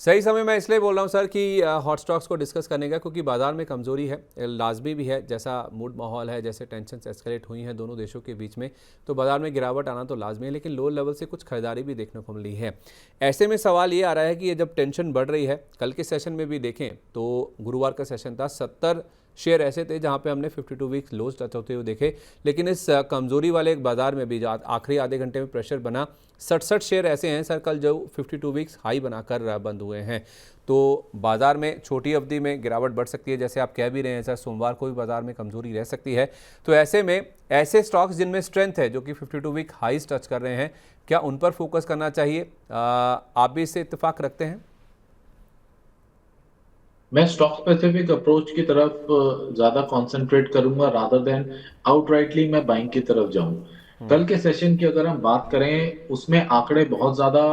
सही समय मैं इसलिए बोल रहा हूँ सर कि हॉट स्टॉक्स को डिस्कस करने का, क्योंकि बाजार में कमजोरी है, लाजमी भी है, जैसा मूड माहौल है, जैसे टेंशन एस्केलेट हुई हैं दोनों देशों के बीच में, तो बाजार में गिरावट आना तो लाजमी है, लेकिन लो लेवल से कुछ खरीदारी भी देखने को मिली है। ऐसे में सवाल ये आ रहा है कि ये जब टेंशन बढ़ रही है, कल के सेशन में भी देखें तो गुरुवार का सेशन था, 70 शेयर ऐसे थे जहां पे हमने 52 वीक्स लोज टच होते हुए देखे, लेकिन इस कमजोरी वाले एक बाजार में भी जो आखिरी आधे घंटे में प्रेशर बना, 67 शेयर ऐसे हैं सर कल जो 52 वीक्स हाई बनाकर बंद हुए हैं। तो बाजार में छोटी अवधि में गिरावट बढ़ सकती है, जैसे आप कह भी रहे हैं सर, सोमवार को भी बाजार में कमजोरी रह सकती है। तो ऐसे में ऐसे स्टॉक्स जिनमें स्ट्रेंथ है, जो कि 52 वीक हाईज टच कर रहे हैं, क्या उन पर फोकस करना चाहिए? आप भी इससे इत्तेफाक रखते हैं? मैं स्टॉक स्पेसिफिक अप्रोच की तरफ ज्यादा कंसंट्रेट करूंगा रादर देन आउटराइटली मैं बाइंग की तरफ जाऊं। कल के सेशन की अगर हम बात करें उसमें आंकड़े बहुत ज्यादा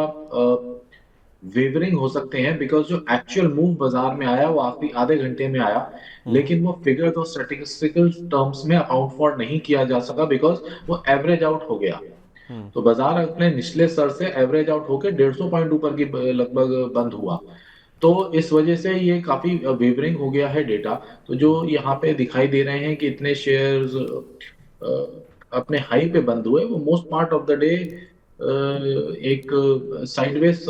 वेवरिंग हो सकते हैं, बिकॉज जो एक्चुअल मूव बाजार में आया वो आखिरी आधे घंटे में आया, लेकिन वो फिगर तो स्टैटिस्टिकल टर्म्स में अकाउंट फॉर नहीं किया जा सका, बिकॉज वो एवरेज आउट हो गया। तो बाजार अपने निचले स्तर से एवरेज आउट होकर 150 पॉइंट ऊपर की लगभग बंद हुआ। तो इस वजह से ये काफी वेवरिंग हो गया है डेटा। तो जो यहाँ पे दिखाई दे रहे हैं कि इतने शेयर्स अपने हाई पे बंद हुए, वो most part of the day एक साइडवेज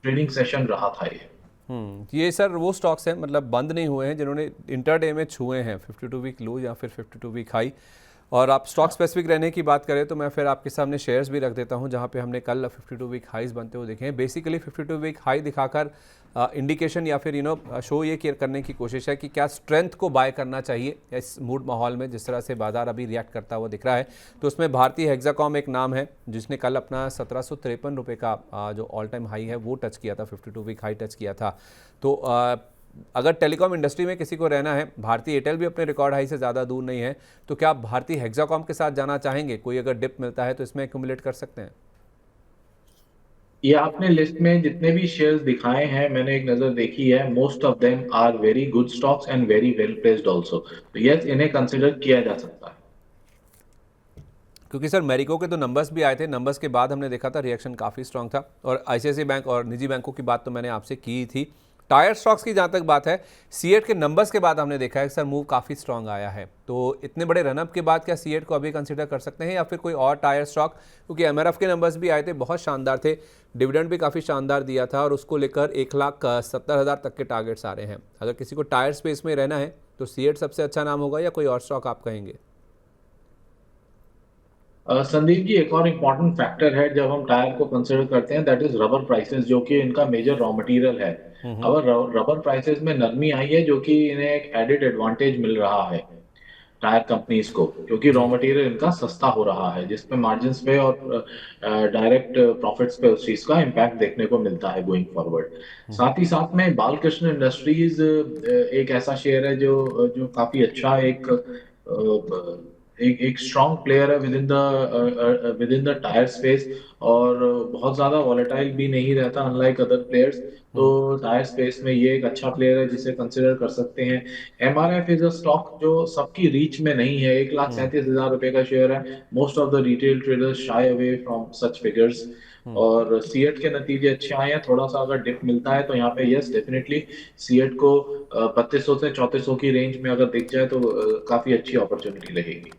ट्रेडिंग सेशन रहा था ये। ये सर वो स्टॉक्स हैं, मतलब बंद नहीं हुए हैं, जिन्होंने इंटरडे में छुए हैं 52 वीक लो या फिर 52 वीक हाई। और आप स्टॉक स्पेसिफिक रहने की बात करें तो मैं फिर आपके सामने शेयर्स भी रख देता हूं, जहां पे हमने कल 52 वीक हाईज बनते हुए देखे हैं। बेसिकली 52 वीक हाई दिखाकर इंडिकेशन या फिर शो ये करने की कोशिश है कि क्या स्ट्रेंथ को बाय करना चाहिए इस मूड माहौल में, जिस तरह से बाजार अभी रिएक्ट करता हुआ दिख रहा है। तो उसमें भारतीय हेक्साकॉम एक नाम है, जिसने कल अपना 1753 रुपये का जो ऑल टाइम हाई है वो टच किया था, 52 वीक हाई टच किया था। तो अगर टेलीकॉम इंडस्ट्री में किसी को रहना है, भारतीय एयरटेल भी अपने रिकॉर्ड हाई से ज़्यादा दूर नहीं है, तो क्या आप भारतीय हेक्साकॉम के साथ जाना चाहेंगे? कोई अगर डिप मिलता है तो इसमें एक्यूमुलेट कर सकते हैं। ये आपने लिस्ट में जितने भी शेयर्स दिखाए हैं, मैंने एक नजर देखी है, most of them are very good stocks and very well placed also. तो यस, इन्हें कंसिडर किया जा सकता है। क्योंकि सर मैरिको के तो नंबर्स भी आए थे, नंबर्स के बाद हमने देखा था रिएक्शन काफ़ी स्ट्रांग था। और आईसीआईसीआई बैंक और निजी बैंकों की बात तो मैंने आपसे की थी। टायर स्टॉक्स की जहाँ तक बात है, सीएट के नंबर्स के बाद हमने देखा है कि सर मूव काफ़ी स्ट्रांग आया है। तो इतने बड़े रनअप के बाद क्या सीएट को अभी कंसीडर कर सकते हैं या फिर कोई और टायर स्टॉक? क्योंकि एमआरएफ के नंबर्स भी आए थे, बहुत शानदार थे, डिविडेंड भी काफ़ी शानदार दिया था, और उसको लेकर 1,70,000 तक के टारगेट्स आ रहे हैं। अगर किसी को टायर स्पेस में रहना है तो सीएट सबसे अच्छा नाम होगा, या कोई और स्टॉक आप कहेंगे? संदीप जी, एक और इम्पॉर्टेंट फैक्टर है जब हम टायर को कंसिडर करते हैं, दैट इज रबर प्राइसेस, जो कि इनका मेजर रॉ मटेरियल है। अब रबर प्राइसेस में नरमी आई है, जो कि इन्हें एक एडेड एडवांटेज मिल रहा है टायर कंपनीज को, क्योंकि रॉ जी। मटेरियल इनका सस्ता हो रहा है, जिसपे मार्जिन पे और डायरेक्ट प्रॉफिट्स पे उस चीज का इम्पैक्ट देखने को मिलता है गोइंग फॉरवर्ड। साथ ही साथ में बालकृष्ण इंडस्ट्रीज एक ऐसा शेयर है जो जो काफी अच्छा एक स्ट्रॉन्ग प्लेयर है with in the tyre space, और बहुत ज्यादा वॉलेटाइल भी नहीं रहता अनलाइक अदर प्लेयर्स। तो टायर स्पेस में ये एक अच्छा प्लेयर है जिसे कंसिडर कर सकते हैं। एमआरएफ इज अ स्टॉक जो सबकी रीच में नहीं है, 1,37,000 रुपए का शेयर है। Most of the retail traders shy away from such figures. और सीएट के नतीजे अच्छे आए हैं, थोड़ा सा अगर डिप मिलता है तो यहाँ पे यस डेफिनेटली सीएट को 3200 से 3400 की रेंज में अगर दिख जाए तो काफी अच्छी अपॉर्चुनिटी रहेगी।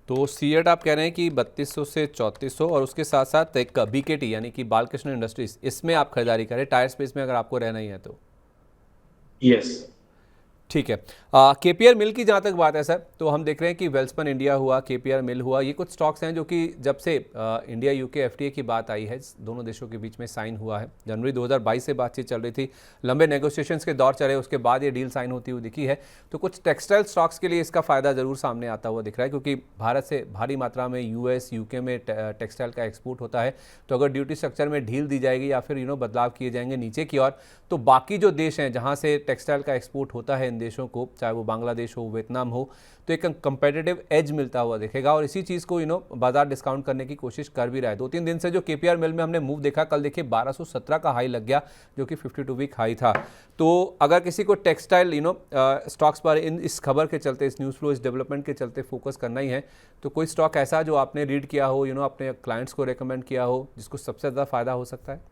तो सीएट आप कह रहे हैं कि 3200 से 3400, और उसके साथ साथ एक बीकेटी यानी कि बालकृष्ण इंडस्ट्रीज, इसमें आप खरीदारी करें टायर स्पेस में अगर आपको रहना ही है तो। यस। ठीक है। केपीआर मिल की जहाँ तक बात है सर, तो हम देख रहे हैं कि वेल्सपन इंडिया हुआ, केपीआर मिल हुआ, ये कुछ स्टॉक्स हैं जो कि जब से इंडिया यूके एफटीए की बात आई है, दोनों देशों के बीच में साइन हुआ है, जनवरी 2022 से बातचीत चल रही थी, लंबे नेगोशिएशंस के दौर चले, उसके बाद ये डील साइन होती हुई दिखी है। तो कुछ टेक्सटाइल स्टॉक्स के लिए इसका फ़ायदा ज़रूर सामने आता हुआ दिख रहा है, क्योंकि भारत से भारी मात्रा में यूएस यूके में टेक्सटाइल का एक्सपोर्ट होता है। तो अगर ड्यूटी स्ट्रक्चर में ढील दी जाएगी या फिर बदलाव किए जाएंगे नीचे की ओर, तो बाकी जो देश हैं जहाँ से टेक्सटाइल का एक्सपोर्ट होता है इन देशों को, चाहे वो बांग्लादेश हो, वियतनाम हो, तो एक कंपेटिटिव एज मिलता हुआ दिखेगा। और इसी चीज़ को बाजार डिस्काउंट करने की कोशिश कर भी रहा है। 2-3 दिन से जो केपीआर मिल में हमने मूव देखा, कल देखिए 1217 का हाई लग गया, जो कि 52 वीक हाई था। तो अगर किसी को टेक्सटाइल स्टॉक्स पर इस खबर के चलते, इस न्यूज़ फ्लो, इस डेवलपमेंट के चलते फोकस करना ही है, तो कोई स्टॉक ऐसा जो आपने रीड किया हो, अपने क्लाइंट्स को रेकमेंड किया हो, जिसको सबसे ज़्यादा फायदा हो सकता है?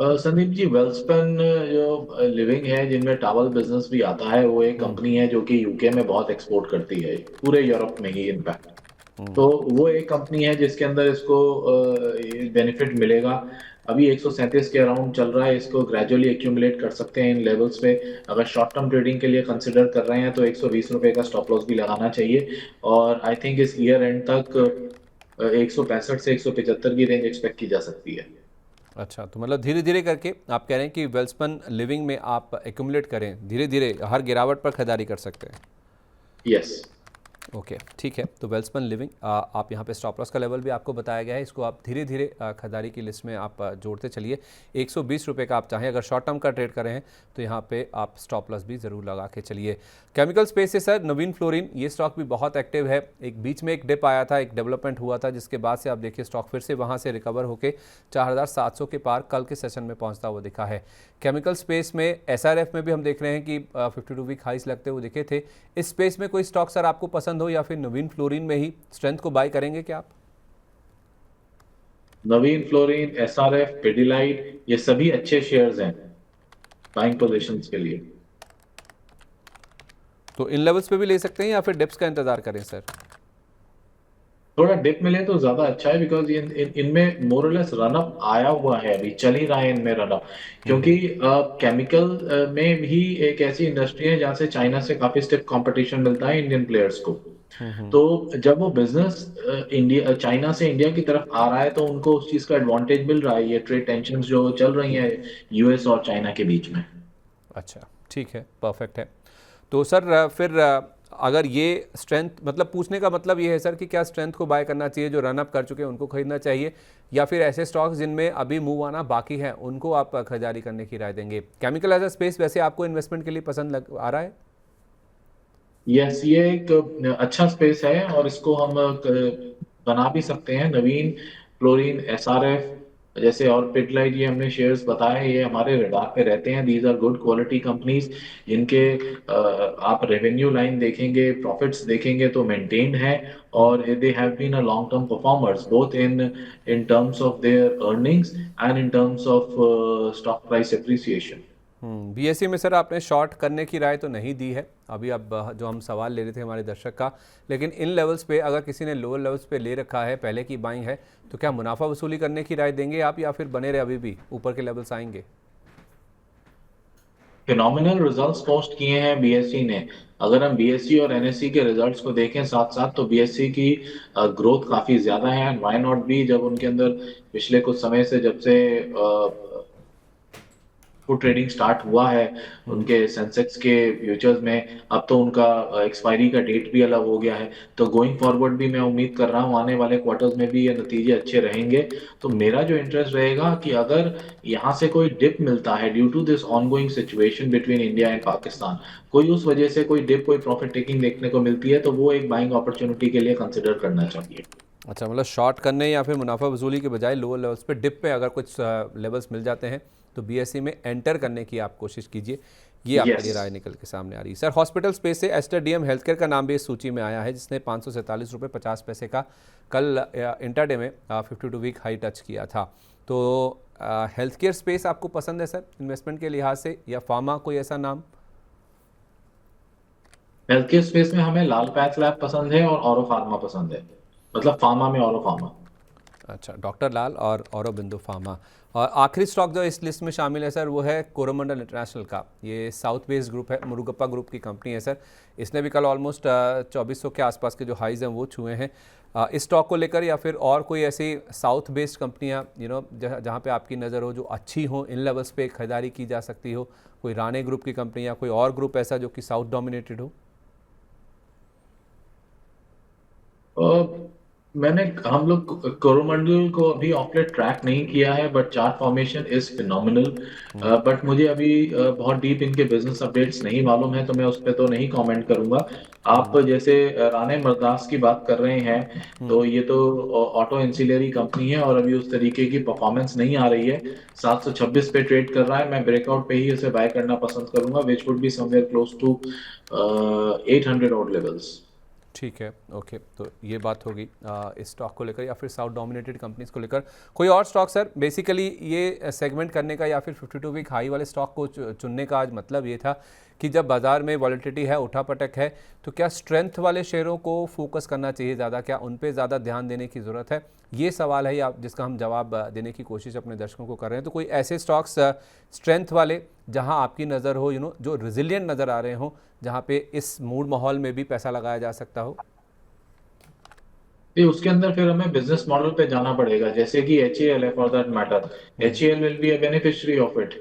संदीप जी, वेल्सपन जो लिविंग है, जिनमें टावल बिजनेस भी आता है, वो एक हम्म। कंपनी है जो कि यूके में बहुत एक्सपोर्ट करती है, पूरे यूरोप में ही इनफैक्ट। तो वो एक कंपनी है जिसके अंदर इसको बेनिफिट मिलेगा। अभी 137 के अराउंड चल रहा है, इसको ग्रेजुअली एक्यूमुलेट कर सकते हैं इन लेवल्स पे। अगर शॉर्ट टर्म ट्रेडिंग के लिए कंसिडर कर रहे हैं तो 120 रुपए का स्टॉप लॉस भी लगाना चाहिए। और आई थिंक इस ईयर एंड तक 165 से 175 की रेंज एक्सपेक्ट की जा सकती है। अच्छा, तो मतलब धीरे धीरे करके आप कह रहे हैं कि वेल्सपन लिविंग में आप एक्यूमुलेट करें, धीरे धीरे हर गिरावट पर खरीदारी कर सकते हैं। यस। ओके, ठीक है। तो वेल्सपन लिविंग आप यहाँ पे स्टॉप लॉस का लेवल भी आपको बताया गया है, इसको आप धीरे धीरे खरीदारी की लिस्ट में आप जोड़ते चलिए। 120 रुपये का आप चाहें अगर शॉर्ट टर्म का ट्रेड कर रहे हैं तो यहाँ पे आप स्टॉप लॉस भी ज़रूर लगा के चलिए। केमिकल स्पेस से सर नवीन फ्लोरिन, ये स्टॉक भी बहुत एक्टिव है। एक बीच में एक डिप आया था, एक डेवलपमेंट हुआ था, जिसके बाद से आप देखिए स्टॉक फिर से वहाँ से रिकवर होकर 4700 के पार कल के सेशन में पहुँचता हुआ दिखा है। केमिकल स्पेस में एसआरएफ में भी हम देख रहे हैं कि 52 वीक हाइस लगते हुए दिखे थे। इस स्पेस में कोई स्टॉक सर आपको पसंद हो या फिर नवीन फ्लोरिन में ही स्ट्रेंथ को बाय करेंगे क्या आप? नवीन फ्लोरिन, एसआरएफ, पिडिलाइट, ये सभी अच्छे शेयर्स हैं बाइंग पोजीशंस के लिए। तो इन लेवल्स पे भी ले सकते हैं या फिर डिप्स का इंतजार करें सर? थोड़ा डिप मिले तो ज्यादा अच्छा है, बिकॉज इनमें मोरलेस रनअप आया हुआ है, अभी चल ही रहा है इनमें रनअप। क्योंकि केमिकल में भी एक ऐसी इंडस्ट्री है जहाँ से चाइना से काफी स्टिफ कंपटीशन मिलता है इंडियन प्लेयर्स को। तो जब वो बिजनेस इंडिया चाइना से इंडिया की तरफ आ रहा है तो उनको उस चीज का एडवांटेज मिल रहा है, ये ट्रेड टेंशन जो चल रही है यूएस और चाइना के बीच में। अच्छा, ठीक है, परफेक्ट है। तो सर फिर अगर ये स्ट्रेंथ, मतलब पूछने का मतलब ये है सर कि क्या स्ट्रेंथ को बाय करना चाहिए, जो रन अप कर चुके हैं उनको खरीदना चाहिए, या फिर ऐसे स्टॉक्स जिनमें अभी मूव आना बाकी है उनको आप खरीदारी करने की राय देंगे? केमिकल एज अ स्पेस वैसे आपको इन्वेस्टमेंट के लिए पसंद आ रहा है? यस, ये एक अच्छा स्पेस है और इसको हम बना भी सकते हैं। नवीन फ्लोरीन, एसआरएफ जैसे और पिटलाइट, ये हमने शेयर्स बताए, ये हमारे रडार पे रहते हैं। These are good quality companies, जिनके आप रेवेन्यू लाइन देखेंगे, प्रॉफिट्स देखेंगे तो मेंटेन्ड है। और they have been a long term performers both in in terms of their earnings and in terms of stock price appreciation. BSC में sir आपने short करने की राय तो नहीं दी है अभी, अब जो हम सवाल ले रहे थे हमारे दर्शक का, लेकिन इन लेवल्स पे अगर किसी ने लोअर लेवल्स पे ले रखा है, पहले की बाइंग है, तो क्या मुनाफा वसूली करने की राय देंगे आप, या फिर बने रहे अभी भी ऊपर के लेवल्स आएंगे? फिनोमिनल रिजल्ट्स पोस्ट किए हैं बीएसई ने। अगर हम बीएसई और एनएसई के रिजल्ट्स को देखें साथ साथ, तो बीएसई की ग्रोथ काफी ज्यादा है। एंड व्हाई नॉट बी, जब उनके अंदर पिछले कुछ समय से जब से फुट ट्रेडिंग स्टार्ट हुआ है उनके सेंसेक्स के फ्यूचर्स में, अब तो उनका एक्सपायरी का डेट भी अलग हो गया है। तो गोइंग फॉरवर्ड भी मैं उम्मीद कर रहा हूँ आने वाले क्वार्टर्स में भी ये नतीजे अच्छे रहेंगे। तो मेरा जो इंटरेस्ट रहेगा कि अगर यहाँ से कोई डिप मिलता है due to this ongoing situation between India and Pakistan, कोई उस वजह से कोई डिप, कोई प्रॉफिट टेकिंग देखने को मिलती है, तो वो एक बाइंग अपॉर्चुनिटी के लिए कंसिडर करना चाहिए। अच्छा, मतलब शॉर्ट करने या फिर मुनाफा वसूली के बजाय लोअर लेवल्स पे डिप पे अगर कुछ लेवल्स मिल जाते हैं तो बीएससी में एंटर करने की आप कोशिश कीजिए, ये आपकी यस। राय निकल के सामने आ रही है। सर हॉस्पिटल स्पेस से एस्टर डीएम हेल्थ केयर का नाम भी इस सूची में आया है, जिसने 547 रुपये 50 पैसे का कल इंटरडे में 52 वीक हाई टच किया था। तो हेल्थ केयर स्पेस आपको पसंद है सर इन्वेस्टमेंट के लिहाज से, या फार्मा कोई ऐसा नाम? हेल्थ केयर स्पेस में हमें लाल पैथ लैब पसंद है और औरो फार्मा पसंद है, मतलब फार्मा में औरो फार्मा। अच्छा, डॉक्टर लाल और औरोबिंदु फार्मा। और आखिरी स्टॉक जो इस लिस्ट में शामिल है सर वो है कोरोमंडल इंटरनेशनल का। ये साउथ बेस्ड ग्रुप है, मुरुगप्पा ग्रुप की कंपनी है सर। इसने भी कल ऑलमोस्ट 2400 के आसपास के जो हाइज हैं वो छुए हैं। इस स्टॉक को लेकर या फिर और कोई ऐसी साउथ बेस्ड कंपनियां जहां पे आपकी नज़र हो, जो अच्छी हो, इन लेवल्स पे खरीदारी की जा सकती हो? कोई राणे ग्रुप की कंपनी या कोई और ग्रुप ऐसा जो कि साउथ डोमिनेटेड हो? मैंने हम लोग कोरोमंडल को अभी ऑफलेट ट्रैक नहीं किया है, but chart formation is phenomenal. But मुझे अभी बहुत डीप इनके बिजनेस अपडेट्स नहीं मालूम है, तो मैं उस पर तो नहीं कमेंट करूंगा। आप जैसे राणे मर्दास की बात कर रहे हैं, तो ये तो ऑटो इंसिलरी कंपनी है और अभी उस तरीके की परफॉर्मेंस नहीं आ रही है। 726 पे ट्रेड कर रहा है, मैं ब्रेकआउट पे ही उसे बाय करना पसंद करूंगा, which would be somewhere close to 800 odd levels. ठीक है, ओके। तो ये बात होगी इस स्टॉक को लेकर या फिर साउथ डोमिनेटेड कंपनीज को लेकर। कोई और स्टॉक सर? बेसिकली ये सेगमेंट करने का या फिर 52 वीक हाई वाले स्टॉक को चुनने का आज मतलब ये था कि जब बाजार में वॉलेटिलिटी है, उठापटक है, तो क्या स्ट्रेंथ वाले शेयरों को फोकस करना चाहिए ज़्यादा, क्या उन पे ज़्यादा ध्यान देने की ज़रूरत है? ये सवाल है या जिसका हम जवाब देने की कोशिश अपने दर्शकों को कर रहे हैं। तो कोई ऐसे स्टॉक्स स्ट्रेंथ वाले जहां आपकी नज़र हो, जो रिजिलियंट नज़र आ रहे हों, जहां पे इस मूड माहौल में भी पैसा लगाया जा सकता हो? जी, उसके अंदर फिर हमें बिजनेस मॉडल पे जाना पड़ेगा, जैसे कि एचएएल है for that matter. HAL will be a beneficiary of it.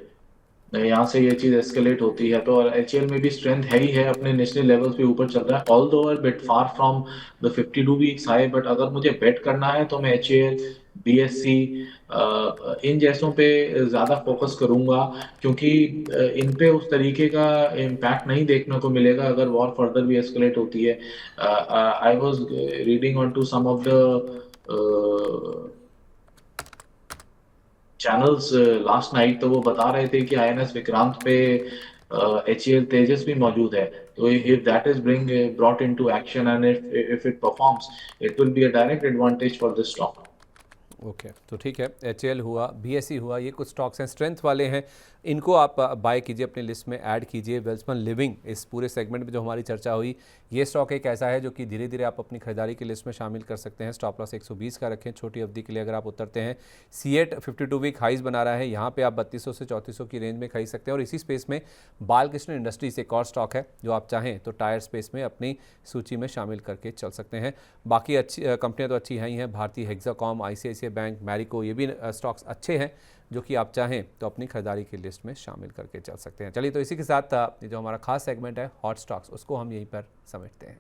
यहाँ से ये चीज एस्केलेट होती है, तो एचएएल में भी स्ट्रेंथ है ही है, अपने नेशनल लेवल्स पे ऊपर चल रहा है, although a bit far from the 52 weeks high. But अगर मुझे बेट करना है तो मैं एचएएल, बीएससी, इन जैसों पे ज्यादा फोकस करूंगा, क्योंकि इन पे उस तरीके का इम्पैक्ट नहीं देखने को मिलेगा अगर वॉर फर्दर भी एस्केलेट होती है। I was reading on to some of the channels last night, तो वो बता रहे थे कि आईएनएस विक्रांत पे एचएएल तेजस भी मौजूद है। तो if that is brought into action and if it performs, it will be a direct advantage for this stock. Okay, तो ठीक है। एचएएल हुआ, बीएसई हुआ, ये कुछ स्टॉक्स हैं स्ट्रेंथ वाले हैं, इनको आप बाय कीजिए, अपनी लिस्ट में ऐड कीजिए। वेल्सपन लिविंग, इस पूरे सेगमेंट में जो हमारी चर्चा हुई, ये स्टॉक एक ऐसा है जो कि धीरे धीरे आप अपनी खरीदारी की लिस्ट में शामिल कर सकते हैं। स्टॉप लॉस 120 का रखें छोटी अवधि के लिए अगर आप उतरते हैं। सीएट 52 वीक हाइज बना रहा है, यहाँ पे आप 3200 से 3400 की रेंज में खरीद सकते हैं। और इसी स्पेस में बालकृष्ण इंडस्ट्रीज एक और स्टॉक है जो आप चाहें तो टायर स्पेस में अपनी सूची में शामिल करके चल सकते हैं। बाकी अच्छी कंपनियां तो अच्छी ही हैं, भारतीय हेक्साकॉम, आईसीआईसीआई बैंक, मैरिको, ये भी स्टॉक्स अच्छे हैं जो कि आप चाहें तो अपनी खरीदारी की लिस्ट में शामिल करके चल सकते हैं। चलिए, तो इसी के साथ ये जो हमारा खास सेगमेंट है हॉट स्टॉक्स, उसको हम यहीं पर समेटते हैं।